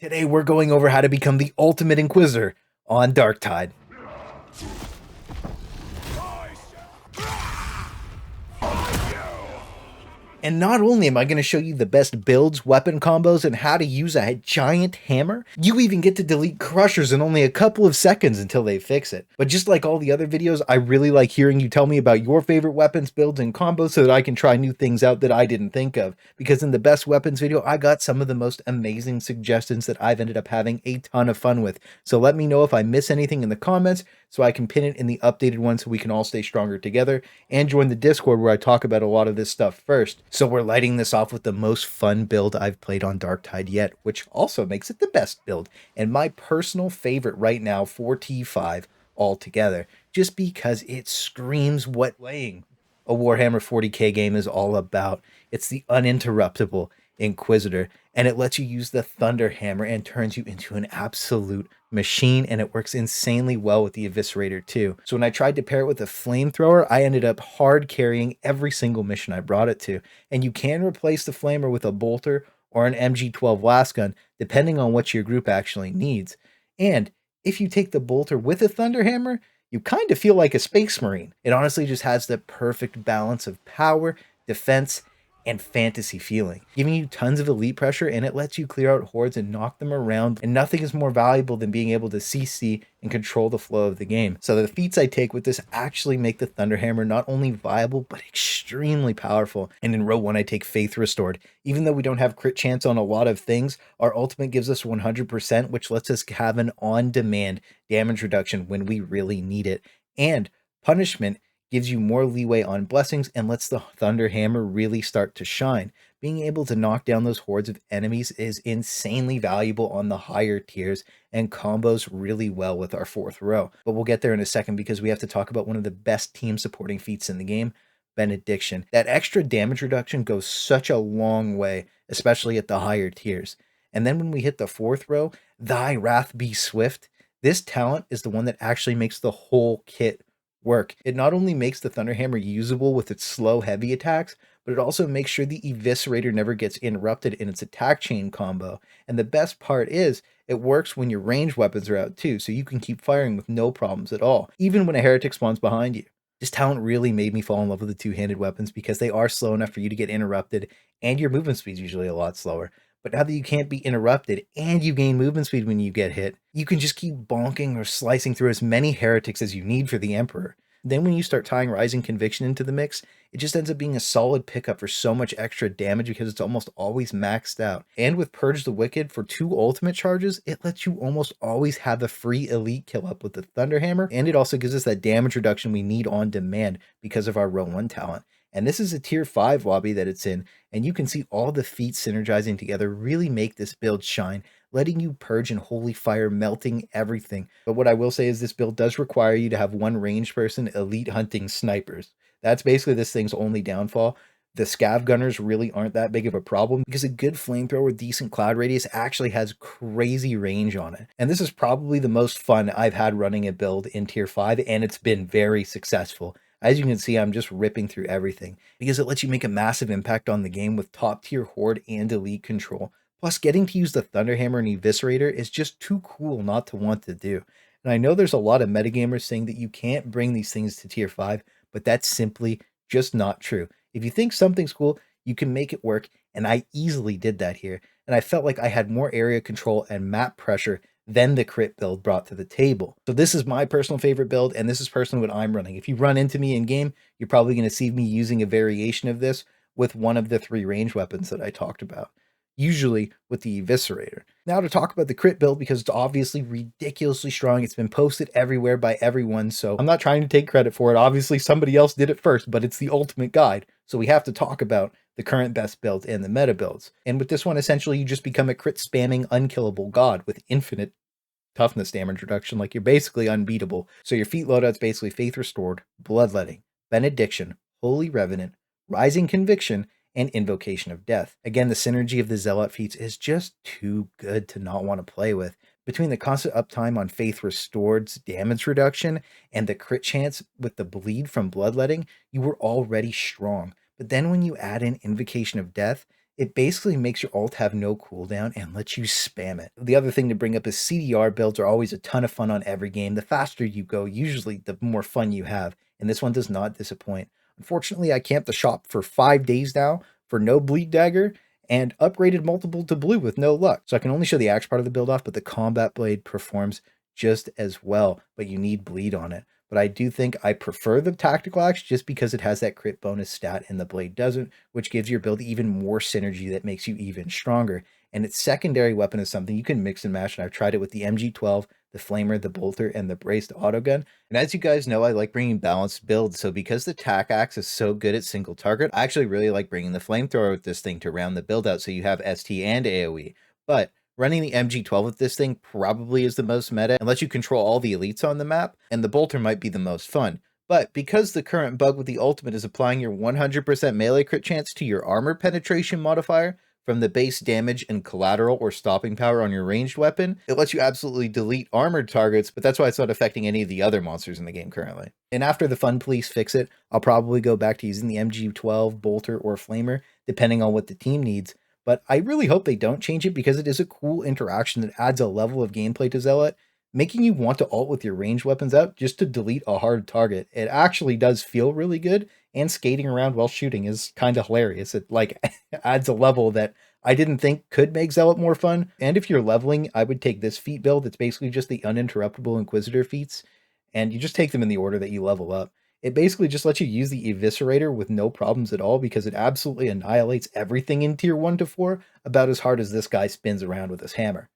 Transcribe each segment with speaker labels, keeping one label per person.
Speaker 1: Today we're going over how to become the ultimate Inquisitor on Darktide. And not only am I going to show you the best builds, weapon combos, and how to use a giant hammer, you even get to delete crushers in only a couple of seconds until they fix it. But just like all the other videos, I really like hearing you tell me about your favorite weapons, builds, and combos so that I can try new things out that I didn't think of. Because in the best weapons video, I got some of the most amazing suggestions that I've ended up having a ton of fun with. So let me know if I miss anything in the comments so I can pin it in the updated one so we can all stay stronger together, and join the Discord where I talk about a lot of this stuff first. So we're lighting this off with the most fun build I've played on Darktide yet, which also makes it the best build, and my personal favorite right now for T5 altogether, just because it screams what playing a Warhammer 40k game is all about. It's the uninterruptible Inquisitor, and it lets you use the Thunderhammer and turns you into an absolute machine, and it works insanely well with the Eviscerator too. So when I tried to pair it with a flamethrower, I ended up hard carrying every single mission I brought it to. And you can replace the flamer with a bolter or an MG12 Lasgun, depending on what your group actually needs. And if you take the bolter with a Thunderhammer, you kind of feel like a Space Marine. It honestly just has the perfect balance of power, defense, and fantasy feeling, giving you tons of elite pressure, and it lets you clear out hordes and knock them around, and nothing is more valuable than being able to CC and control the flow of the game. So the feats I take with this actually make the Thunderhammer not only viable, but extremely powerful. And in row 1 I take Faith Restored. Even though we don't have crit chance on a lot of things, our ultimate gives us 100%, which lets us have an on-demand damage reduction when we really need it. And Punishment gives you more leeway on blessings and lets the Thunderhammer really start to shine. Being able to knock down those hordes of enemies is insanely valuable on the higher tiers and combos really well with our 4th row. But we'll get there in a second because we have to talk about one of the best team supporting feats in the game, Benediction. That extra damage reduction goes such a long way, especially at the higher tiers. And then when we hit the 4th row, Thy Wrath Be Swift, this talent is the one that actually makes the whole kit work. It not only makes the Thunderhammer usable with its slow heavy attacks, but it also makes sure the Eviscerator never gets interrupted in its attack chain combo. And the best part is, it works when your ranged weapons are out too, so you can keep firing with no problems at all, even when a heretic spawns behind you. This talent really made me fall in love with the two-handed weapons because they are slow enough for you to get interrupted, and your movement speed is usually a lot slower. But now that you can't be interrupted and you gain movement speed when you get hit, you can just keep bonking or slicing through as many heretics as you need for the Emperor. Then when you start tying Rising Conviction into the mix, it just ends up being a solid pickup for so much extra damage because it's almost always maxed out. And with Purge the Wicked for 2 ultimate charges, it lets you almost always have a free elite kill up with the Thunderhammer, and it also gives us that damage reduction we need on demand because of our row 1 talent. And this is a tier 5 lobby that it's in, and you can see all the feats synergizing together really make this build shine, letting you purge and holy fire, melting everything. But what I will say is this build does require you to have one ranged person elite hunting snipers. That's basically this thing's only downfall. The scav gunners really aren't that big of a problem because a good flamethrower with decent cloud radius actually has crazy range on it. And this is probably the most fun I've had running a build in tier 5, and it's been very successful. As you can see, I'm just ripping through everything because it lets you make a massive impact on the game with top tier horde and elite control. Plus, getting to use the Thunderhammer and Eviscerator is just too cool not to want to do. And I know there's a lot of metagamers saying that you can't bring these things to tier 5, but that's simply just not true. If you think something's cool, you can make it work, and I easily did that here. And I felt like I had more area control and map pressure than the crit build brought to the table. So this is my personal favorite build, and this is personally what I'm running. If you run into me in game, you're probably going to see me using a variation of this with one of the 3 range weapons that I talked about, usually with the Eviscerator. Now to talk about the crit build, because it's obviously ridiculously strong. It's been posted everywhere by everyone, so I'm not trying to take credit for it. Obviously somebody else did it first, but it's the ultimate guide. So we have to talk about the current best builds and the meta builds. And with this one, essentially you just become a crit spamming unkillable god with infinite toughness damage reduction. Like, you're basically unbeatable. So your feat loadout's basically Faith Restored, Bloodletting, Benediction, Holy Revenant, Rising Conviction, and Invocation of Death. Again, the synergy of the Zealot feats is just too good to not want to play with. Between the constant uptime on Faith Restored's damage reduction and the crit chance with the bleed from Bloodletting, you were already strong. But then when you add in Invocation of Death, it basically makes your ult have no cooldown and lets you spam it. The other thing to bring up is CDR builds are always a ton of fun on every game. The faster you go, usually the more fun you have, and this one does not disappoint. Unfortunately, I camped the shop for 5 days now for no bleed dagger, and upgraded multiple to blue with no luck. So I can only show the axe part of the build off, but the combat blade performs just as well, but you need bleed on it. But I do think I prefer the tactical axe just because it has that crit bonus stat and the blade doesn't, which gives your build even more synergy that makes you even stronger. And its secondary weapon is something you can mix and match, and I've tried it with the MG12, the Flamer, the Bolter, and the braced Autogun. And as you guys know, I like bringing balanced builds, so because the tac axe is so good at single target, I actually really like bringing the flamethrower with this thing to round the build out so you have ST and AoE. But running the MG12 with this thing probably is the most meta and lets you control all the elites on the map, and the Bolter might be the most fun. But because the current bug with the ultimate is applying your 100% melee crit chance to your armor penetration modifier from the base damage and collateral or stopping power on your ranged weapon, it lets you absolutely delete armored targets, but that's why it's not affecting any of the other monsters in the game currently. And after the fun police fix it, I'll probably go back to using the MG12, Bolter, or Flamer, depending on what the team needs. But I really hope they don't change it because it is a cool interaction that adds a level of gameplay to Zealot, making you want to ult with your ranged weapons out just to delete a hard target. It actually does feel really good, and skating around while shooting is kind of hilarious. It like adds a level that I didn't think could make Zealot more fun. And if you're leveling, I would take this feat build. It's basically just the uninterruptible Inquisitor feats, and you just take them in the order that you level up. It basically just lets you use the Eviscerator with no problems at all because it absolutely annihilates everything in tier 1 to 4 about as hard as this guy spins around with his hammer.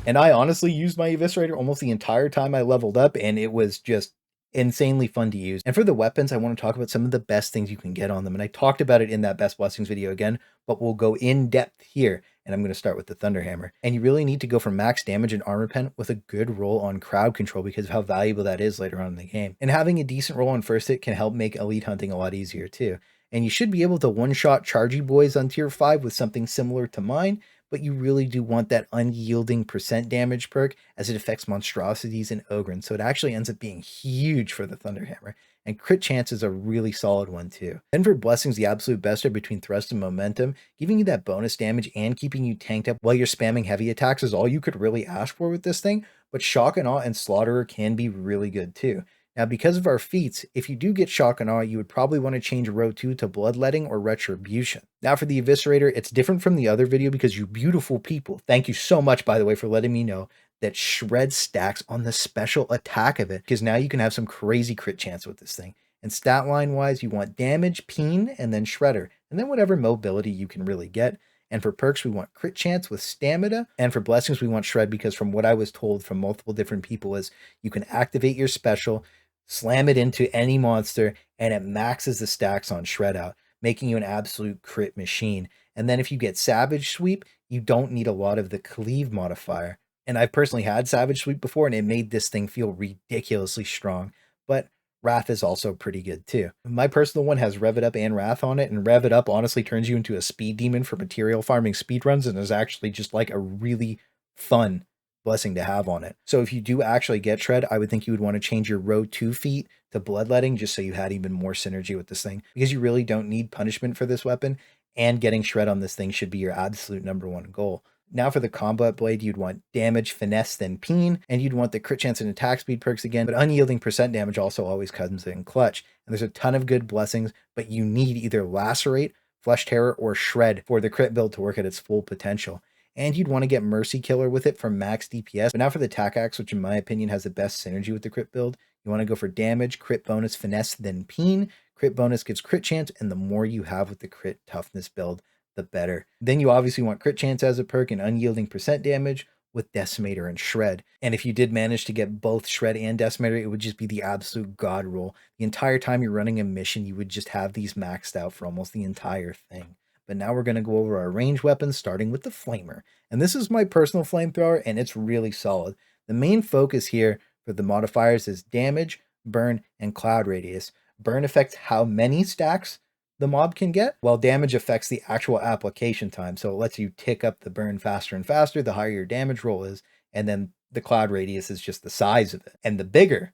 Speaker 1: And I honestly used my Eviscerator almost the entire time I leveled up, and it was just insanely fun to use. And for the weapons, I want to talk about some of the best things you can get on them. And I talked about it in that Best Blessings video again, but we'll go in depth here. And I'm going to start with the Thunderhammer. And you really need to go for max damage and armor pen with a good roll on crowd control because of how valuable that is later on in the game. And having a decent roll on first hit can help make elite hunting a lot easier too. And you should be able to one-shot chargy boys on tier 5 with something similar to mine, but you really do want that unyielding percent damage perk as it affects monstrosities and ogrins, so it actually ends up being huge for the Thunderhammer. And crit chance is a really solid one too. Then for blessings, the absolute best are between thrust and momentum, giving you that bonus damage and keeping you tanked up while you're spamming heavy attacks is all you could really ask for with this thing, but shock and awe and slaughterer can be really good too. Now, because of our feats, if you do get shock and awe, you would probably want to change row 2 to bloodletting or retribution. Now for the Eviscerator, it's different from the other video because you beautiful people, thank you so much by the way for letting me know that shred stacks on the special attack of it, because now you can have some crazy crit chance with this thing. And stat line wise, you want damage, peen, and then shredder, and then whatever mobility you can really get. And for perks, we want crit chance with stamina. And for blessings, we want shred because from what I was told from multiple different people is you can activate your special, slam it into any monster, and it maxes the stacks on shred out, making you an absolute crit machine. And then if you get Savage Sweep, you don't need a lot of the cleave modifier. And I've personally had Savage Sweep before, and it made this thing feel ridiculously strong. But Wrath is also pretty good too. My personal one has Rev It Up and Wrath on it, and Rev It Up honestly turns you into a speed demon for material farming speedruns, and is actually just like a really fun blessing to have on it. So if you do actually get shred, I would think you would want to change your row 2 feat to bloodletting just so you had even more synergy with this thing, because you really don't need punishment for this weapon, and getting shred on this thing should be your absolute #1 goal. Now for the combat blade, you'd want damage, finesse, then peen, and you'd want the crit chance and attack speed perks again, but unyielding percent damage also always comes in clutch. And there's a ton of good blessings, but you need either lacerate, flesh terror, or shred for the crit build to work at its full potential. And you'd want to get Mercy Killer with it for max DPS. But now for the Tac Axe, which in my opinion has the best synergy with the crit build, you want to go for damage, crit bonus, finesse, then peen. Crit bonus gives crit chance, and the more you have with the crit toughness build, the better. Then you obviously want crit chance as a perk and unyielding percent damage with Decimator and Shred. And if you did manage to get both Shred and Decimator, it would just be the absolute god roll. The entire time you're running a mission, you would just have these maxed out for almost the entire thing. But now we're going to go over our ranged weapons, starting with the Flamer. And this is my personal flamethrower, and it's really solid. The main focus here for the modifiers is damage, burn, and cloud radius. Burn affects how many stacks the mob can get, while damage affects the actual application time. So it lets you tick up the burn faster and faster the higher your damage roll is, and then the cloud radius is just the size of it. And the bigger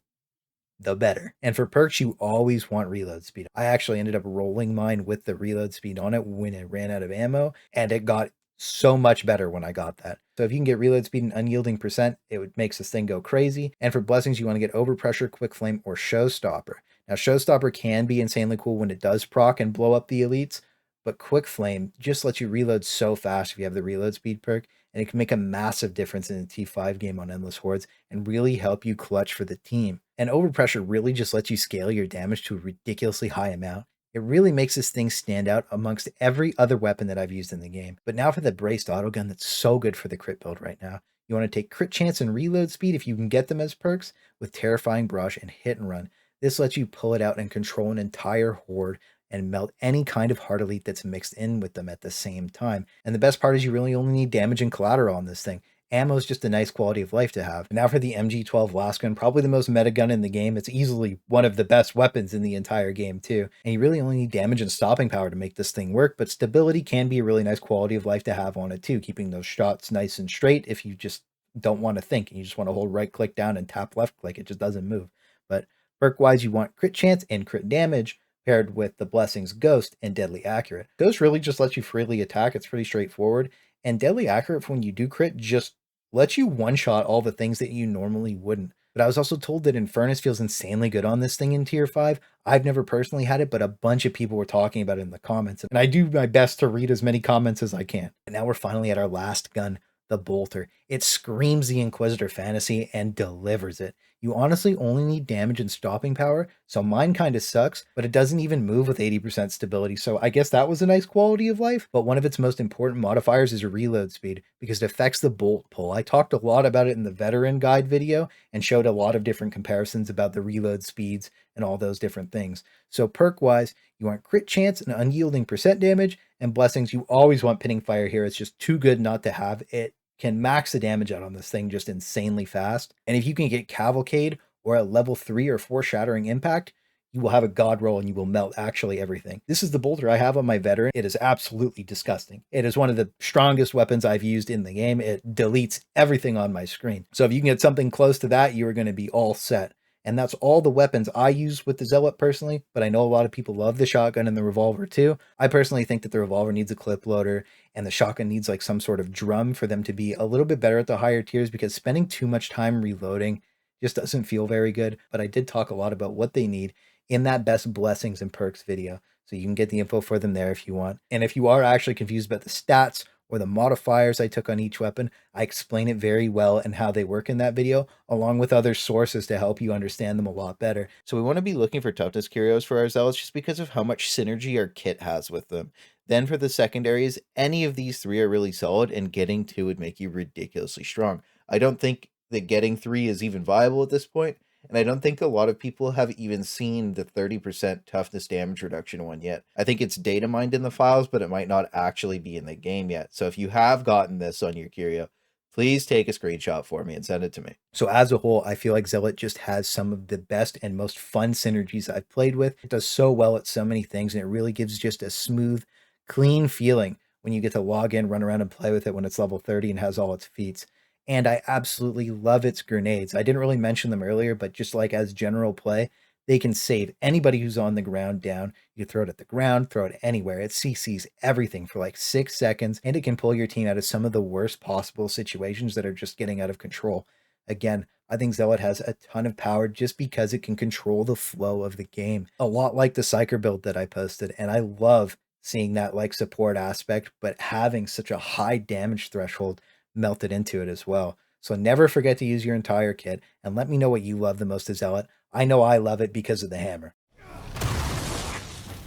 Speaker 1: the better. And for perks, you always want reload speed. I actually ended up rolling mine with the reload speed on it when it ran out of ammo, and it got so much better when I got that. So if you can get reload speed and unyielding percent, makes this thing go crazy. And for blessings, you want to get overpressure, quick flame, or showstopper. Now, showstopper can be insanely cool when it does proc and blow up the elites, but quick flame just lets you reload so fast if you have the reload speed perk, and it can make a massive difference in the T5 game on Endless Hordes and really help you clutch for the team. And overpressure really just lets you scale your damage to a ridiculously high amount. It really makes this thing stand out amongst every other weapon that I've used in the game. But now for the braced autogun that's so good for the crit build right now. You want to take crit chance and reload speed if you can get them as perks with terrifying brush and hit and run. This lets you pull it out and control an entire horde and melt any kind of hard elite that's mixed in with them at the same time. And the best part is you really only need damage and collateral on this thing. Ammo is just a nice quality of life to have. Now for the MG12 Lasgun, probably the most meta gun in the game. It's easily one of the best weapons in the entire game too. And you really only need damage and stopping power to make this thing work, but stability can be a really nice quality of life to have on it too, keeping those shots nice and straight if you just don't want to think and you just want to hold right click down and tap left click. It just doesn't move. But perk wise, you want crit chance and crit damage paired with the blessings Ghost and Deadly Accurate. Ghost really just lets you freely attack. It's pretty straightforward. And Deadly Accurate, when you do crit, just lets you one-shot all the things that you normally wouldn't. But I was also told that Infernus feels insanely good on this thing in tier 5. I've never personally had it, but a bunch of people were talking about it in the comments. And I do my best to read as many comments as I can. And now we're finally at our last gun, the Bolter. It screams the Inquisitor fantasy and delivers it. You honestly only need damage and stopping power, so mine kind of sucks, but it doesn't even move with 80% stability, so I guess that was a nice quality of life. But one of its most important modifiers is reload speed, because it affects the bolt pull. I talked a lot about it in the veteran guide video and showed a lot of different comparisons about the reload speeds and all those different things. So perk wise, you want crit chance and unyielding percent damage, and blessings, you always want pinning fire here. It's just too good not to have. It can max the damage out on this thing just insanely fast. And if you can get Cavalcade or a level 3 or 4 Shattering Impact, you will have a god roll and you will melt actually everything. This is the bolter I have on my veteran. It is absolutely disgusting. It is one of the strongest weapons I've used in the game. It deletes everything on my screen. So if you can get something close to that, you are going to be all set. And that's all the weapons I use with the Zealot personally, but I know a lot of people love the shotgun and the revolver too. I personally think that the revolver needs a clip loader and the shotgun needs like some sort of drum for them to be a little bit better at the higher tiers, because spending too much time reloading just doesn't feel very good. But I did talk a lot about what they need in that best blessings and perks video. So you can get the info for them there if you want. And if you are actually confused about the stats or the modifiers I took on each weapon, I explain it very well and how they work in that video, along with other sources to help you understand them a lot better.
Speaker 2: So we want to be looking for toughness curios for our zealots just because of how much synergy our kit has with them. Then for the secondaries, any of these three are really solid, and getting 2 would make you ridiculously strong. I don't think that getting 3 is even viable at this point, and I don't think a lot of people have even seen the 30% toughness damage reduction one yet. I think it's data mined in the files, but it might not actually be in the game yet. So if you have gotten this on your curio, please take a screenshot for me and send it to me.
Speaker 1: So as a whole, I feel like Zealot just has some of the best and most fun synergies I've played with. It does so well at so many things, and it really gives just a smooth, clean feeling when you get to log in, run around, and play with it when it's level 30 and has all its feats. And I absolutely love its grenades. I didn't really mention them earlier, but just like as general play, they can save anybody who's on the ground down. You throw it at the ground, throw it anywhere. It CCs everything for like 6 seconds, and it can pull your team out of some of the worst possible situations that are just getting out of control. Again, I think Zealot has a ton of power just because it can control the flow of the game. A lot like the Psyker build that I posted, and I love seeing that like support aspect, but having such a high damage threshold melted into it as well. So never forget to use your entire kit, and let me know what you love the most of Zealot. I know I love it because of the hammer.